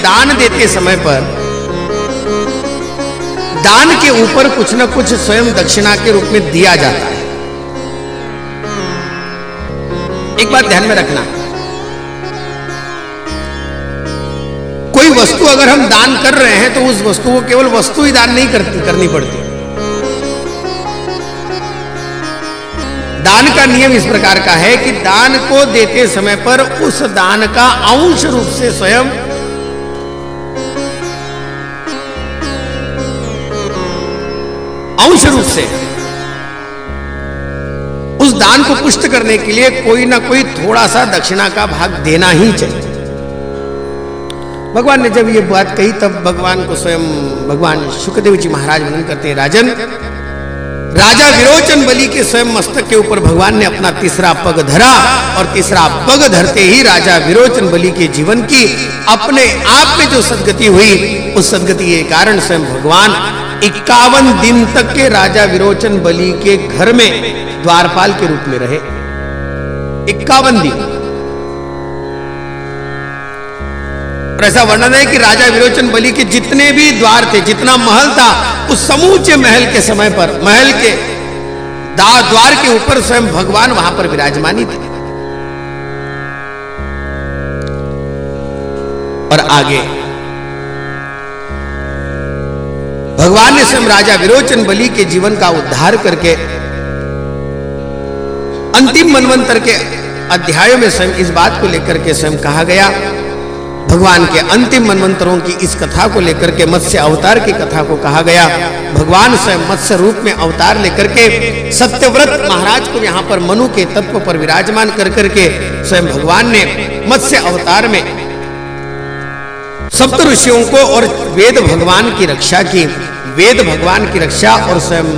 दान देते समय पर दान के ऊपर कुछ न कुछ स्वयं दक्षिणा के रूप में दिया जाता है। एक बात ध्यान में रखना, कोई वस्तु अगर हम दान कर रहे हैं तो उस वस्तु को केवल वस्तु ही दान नहीं करनी पड़ती। दान का नियम इस प्रकार का है कि दान को देते समय पर उस दान का अंश रूप से स्वयं उस दान को पुष्ट करने के लिए कोई ना कोई थोड़ा सा दक्षिणा का भाग देना ही चाहिए। भगवान ने जब ये बात कही तब भगवान को स्वयं भगवान शुकदेव जी महाराज वर्णन करते हैं, राजन, राजा विरोचन बलि के स्वयं मस्तक के ऊपर भगवान ने अपना तीसरा पग धरा और तीसरा पग धरते ही राजा विरोचन बलि के जीवन की अपने आप में जो सदगति हुई, उस सदगति के कारण स्वयं भगवान 51 दिन तक के राजा विरोचन बलि के घर में द्वारपाल के रूप में रहे। 51 दिन। और ऐसा वर्णन है कि राजा विरोचन बलि के जितने भी द्वार थे, जितना महल था, उस समूचे महल के समय पर महल के द्वार के ऊपर स्वयं भगवान वहां पर विराजमानी थे। और आगे भगवान ने स्वयं राजा विरोचन बलि के जीवन का उद्धार करके अंतिम मनवंतर के अध्यायों में स्वयं इस बात को लेकर के स्वयं कहा गया, भगवान के अंतिम मनवंतरों की इस कथा को लेकर के मत्स्य अवतार की कथा को कहा गया। भगवान स्वयं मत्स्य रूप में अवतार लेकर के सत्यव्रत महाराज को यहाँ पर मनु के तत्व पर विराजमान कर करके स्वयं भगवान ने मत्स्य अवतार में सप्त ऋषियों को और वेद भगवान की रक्षा की, वेद भगवान की रक्षा और स्वयं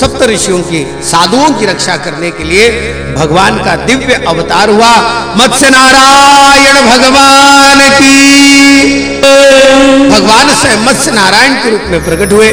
सप्त ऋषियों की, साधुओं की रक्षा करने के लिए भगवान का दिव्य अवतार हुआ। मत्स्य नारायण भगवान की, भगवान स्वयं मत्स्य नारायण के रूप में प्रकट हुए।